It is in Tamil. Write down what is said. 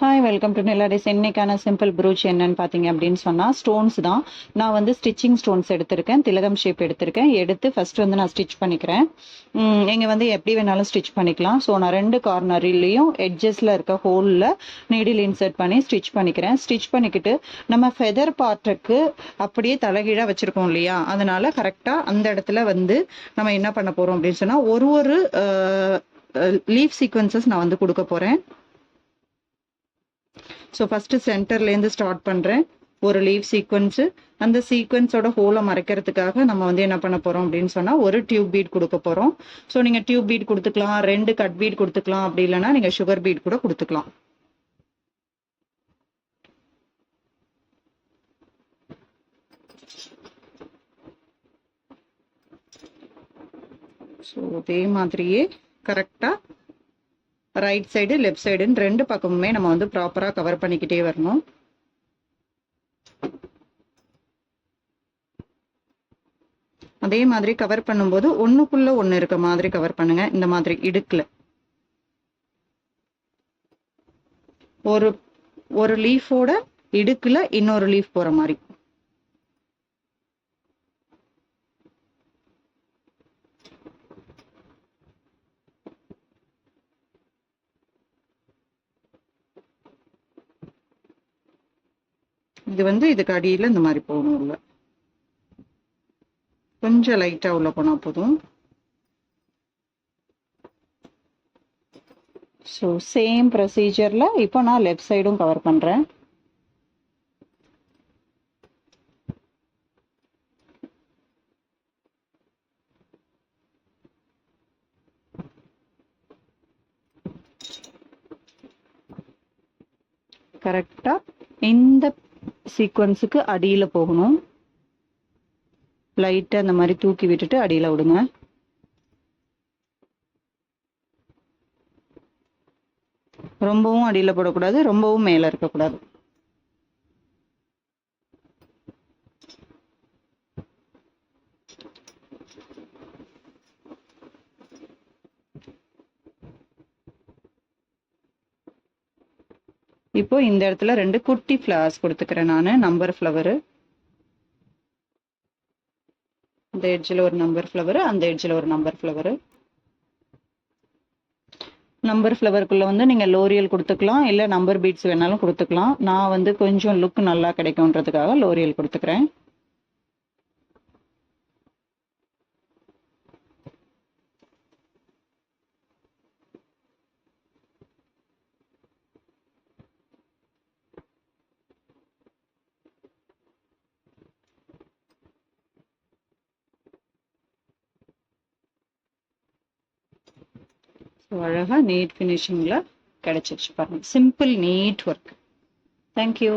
Hi welcome to நிலாடிஸ். இன்னைக்கான சிம்பிள் ப்ரூச் என்னன்னு பார்த்தீங்க அப்படின்னு சொன்னால் ஸ்டோன்ஸ் தான். நான் வந்து ஸ்டிச்சிங் ஸ்டோன்ஸ் எடுத்திருக்கேன், திலகம் ஷேப் எடுத்திருக்கேன். எடுத்து ஃபர்ஸ்ட் வந்து நான் ஸ்டிச் பண்ணிக்கிறேன். நீங்கள் வந்து எப்படி வேணாலும் ஸ்டிச் பண்ணிக்கலாம். ஸோ நான் 2 கார்னர்லேயும் எட்ஜஸில் இருக்க ஹோலில் நீடில் இன்சர்ட் பண்ணி ஸ்டிச் பண்ணிக்கிறேன். ஸ்டிச் பண்ணிக்கிட்டு நம்ம ஃபெதர் பார்ட்டுக்கு அப்படியே தலைகீழாக வச்சுருக்கோம் இல்லையா, அதனால கரெக்டாக அந்த இடத்துல வந்து நம்ம என்ன பண்ண போகிறோம் அப்படின்னு சொன்னால் ஒரு லீஃப் சீக்வன்சஸ் நான் வந்து கொடுக்க போகிறேன். ஸோ ஃபஸ்ட்டு சென்டர்லேருந்து ஸ்டார்ட் பண்ணுறேன். ஒரு லீவ் சீக்வன்ஸு, அந்த சீக்வன்ஸோட ஹோலை மறைக்கிறதுக்காக நம்ம வந்து என்ன பண்ண போகிறோம் அப்படின்னு சொன்னால் ஒரு டியூப் பீட் கொடுக்க போகிறோம். ஸோ நீங்கள் டியூப் பீட் கொடுத்துக்கலாம், 2 கட் பீட் கொடுத்துக்கலாம், அப்படி இல்லைன்னா நீங்கள் சுகர் பீட் கூட கொடுத்துக்கலாம். ஸோ அதே மாதிரியே கரெக்டாக ரைட் சைடு லெஃப்ட் சைடுன்னு 2 பக்கமுமே நம்ம வந்து ப்ராப்பராக கவர் பண்ணிக்கிட்டே வரணும். அதே மாதிரி கவர் பண்ணும்போது ஒன்றுக்குள்ள ஒன்று இருக்க மாதிரி கவர் பண்ணுங்க. இந்த மாதிரி இடுக்குல ஒரு லீஃபோட இடுக்குல இன்னொரு லீஃப் போற மாதிரி. இது வந்து இதுக்கு அடியில் இந்த மாதிரி போகணும். உள்ள கொஞ்சம் லைட்டாக உள்ள போனால் போதும். ஸோ சேம் ப்ரொசீஜரில் இப்போ நான் லெஃப்ட் சைடும் கவர் பண்ணுறேன். கரெக்டாக இந்த சீக்வன்ஸுக்கு அடியில் போகணும். லைட்டாக இந்த மாதிரி தூக்கி விட்டுட்டு அடியில் விடுங்க. ரொம்பவும் அடியில் போடக்கூடாது, ரொம்பவும் மேலே இருக்கக்கூடாது. இப்போ இந்த இடத்துல 2 குட்டி ஃப்ளவர்ஸ் கொடுத்துக்கிறேன் நான். நம்பர் ஃப்ளவரு, இந்த எட்ஜில் ஒரு நம்பர் ஃப்ளவரு, அந்த எட்ஜில் ஒரு நம்பர் ஃப்ளவரு. நம்பர் ஃப்ளவருக்குள்ள வந்து நீங்கள் லோரியல் கொடுத்துக்கலாம், இல்லை நம்பர் பீட்ஸ் வேணாலும் கொடுத்துக்கலாம். நான் வந்து கொஞ்சம் லுக் நல்லா கிடைக்கும்ன்றதுக்காக லோரியல் கொடுத்துக்கிறேன். அழகாக நீட் ஃபினிஷிங்கில் கிடைச்சிருச்சு பாருங்க. Simple neat work. தேங்க்யூ.